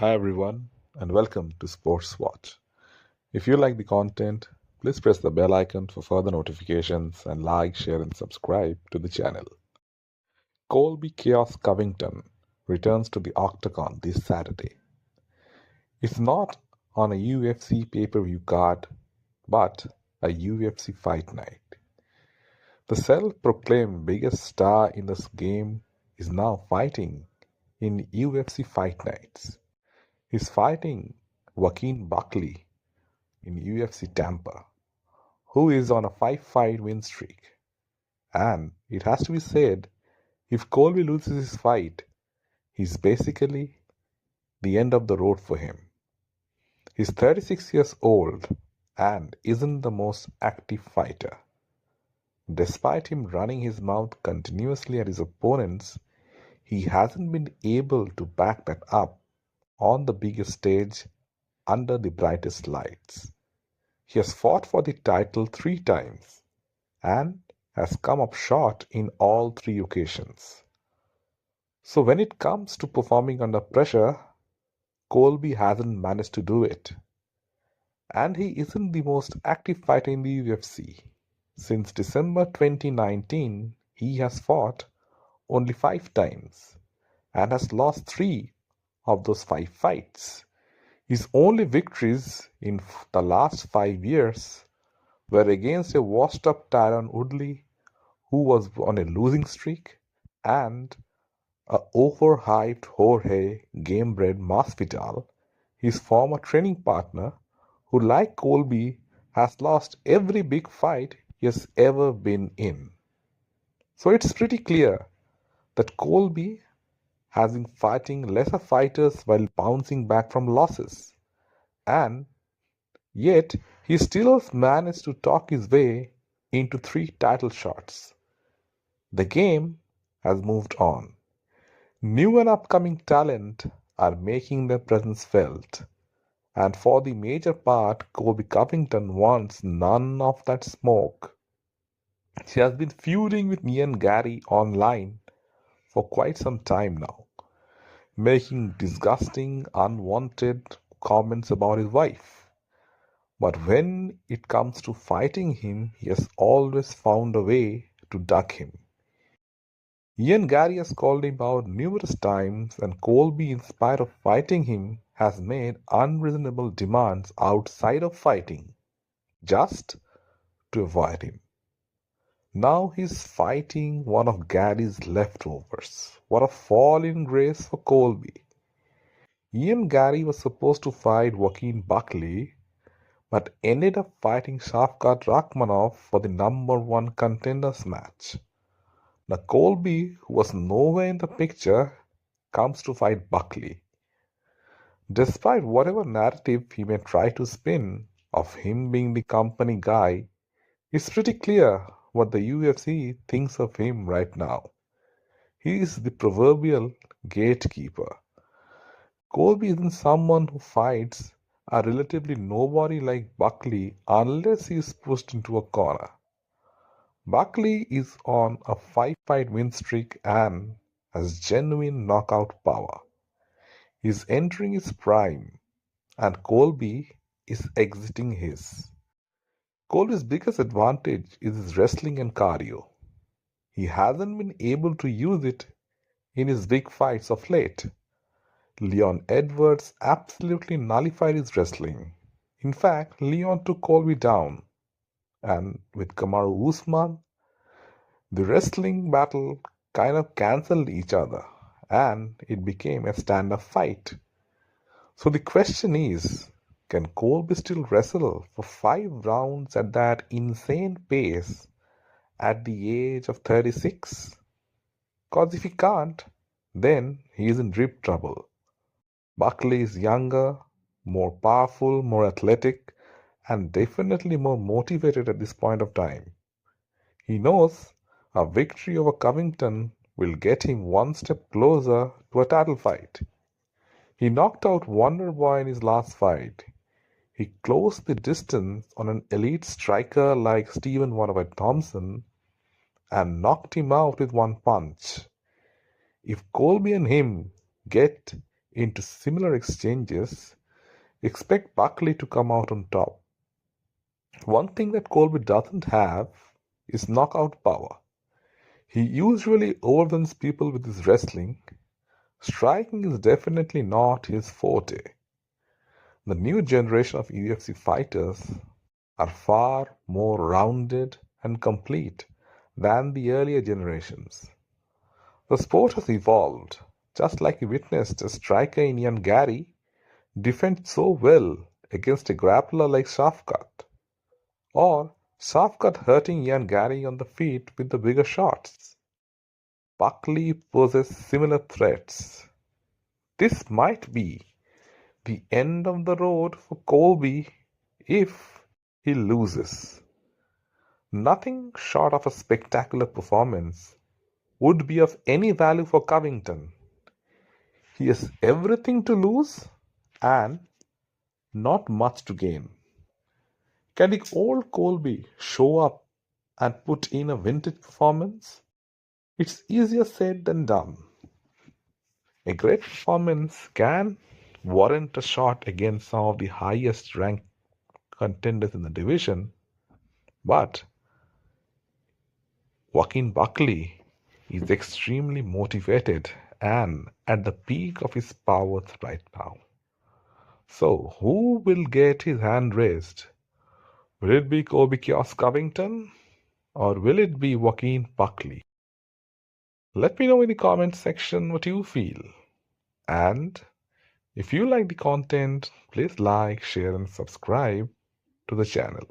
Hi everyone, and welcome to Sports Watch. If you like the content, please press the bell icon for further notifications and like, share, and subscribe to the channel. Colby Chaos Covington returns to the octagon this Saturday. It's not on a UFC pay-per-view card, but a UFC fight night. The self-proclaimed biggest star in this game is now fighting in UFC fight nights. He's fighting Joaquin Buckley in UFC Tampa, who is on a 5-fight win streak. And it has to be said, if Colby loses his fight, he's basically the end of the road for him. He's 36 years old and isn't the most active fighter. Despite him running his mouth continuously at his opponents, he hasn't been able to back that up on the biggest stage under the brightest lights. He has fought for the title 3 times and has come up short in all 3 occasions. So when it comes to performing under pressure, Colby hasn't managed to do it. And he isn't the most active fighter in the UFC. Since December 2019, he has fought only 5 times and has lost 3 of those 5 fights. His only victories in the last 5 years were against a washed-up Tyron Woodley who was on a losing streak, and a overhyped Jorge Gamebred Masvidal, his former training partner, who like Colby has lost every big fight he has ever been in. So it's pretty clear that Colby has been fighting lesser fighters while bouncing back from losses, and yet he still managed to talk his way into 3 title shots. The game has moved on. New and upcoming talent are making their presence felt, and for the major part, Colby Covington wants none of that smoke. She has been feuding with Ian Gary online for quite some time now, making disgusting, unwanted comments about his wife. But when it comes to fighting him, he has always found a way to duck him. Ian Gary has called him out numerous times, and Colby, in spite of fighting him, has made unreasonable demands outside of fighting, just to avoid him. Now he's fighting one of Gary's leftovers. What a fall in grace for Colby. Ian Gary was supposed to fight Joaquin Buckley, but ended up fighting Shavkat Rakhmonov for the #1 contenders match. Now Colby, who was nowhere in the picture, comes to fight Buckley. Despite whatever narrative he may try to spin of him being the company guy, it's pretty clear what the UFC thinks of him right now. He is the proverbial gatekeeper. Colby isn't someone who fights a relatively nobody like Buckley unless he is pushed into a corner. Buckley is on a 5-fight win streak and has genuine knockout power. He is entering his prime, and Colby is exiting his. Colby's biggest advantage is his wrestling and cardio. He hasn't been able to use it in his big fights of late. Leon Edwards absolutely nullified his wrestling. In fact, Leon took Colby down, and with Kamaru Usman, the wrestling battle kind of cancelled each other, and it became a stand-up fight. So the question is, can Colby still wrestle for 5 rounds at that insane pace at the age of 36? Cause if he can't, then he's in deep trouble. Buckley is younger, more powerful, more athletic, and definitely more motivated at this point of time. He knows a victory over Covington will get him one step closer to a title fight. He knocked out Wonder Boy in his last fight. He closed the distance on an elite striker like Stephen Wonderboy Thompson and knocked him out with one punch. If Colby and him get into similar exchanges, expect Buckley to come out on top. One thing that Colby doesn't have is knockout power. He usually overwhelms people with his wrestling. Striking is definitely not his forte. The new generation of UFC fighters are far more rounded and complete than the earlier generations. The sport has evolved, just like we witnessed a striker in Ian Gary defend so well against a grappler like Shafkat, or Shafkat hurting Ian Gary on the feet with the bigger shots. Buckley poses similar threats. This might be the end of the road for Colby if he loses. Nothing short of a spectacular performance would be of any value for Covington. He has everything to lose and not much to gain. Can the old Colby show up and put in a vintage performance? It's easier said than done. A great performance can warrant a shot against some of the highest ranked contenders in the division, but Joaquin Buckley is extremely motivated and at the peak of his powers right now. So, who will get his hand raised? Will it be Colby Chaos Covington or will it be Joaquin Buckley? Let me know in the comment section what you feel. And if you like the content, please like, share, and subscribe to the channel.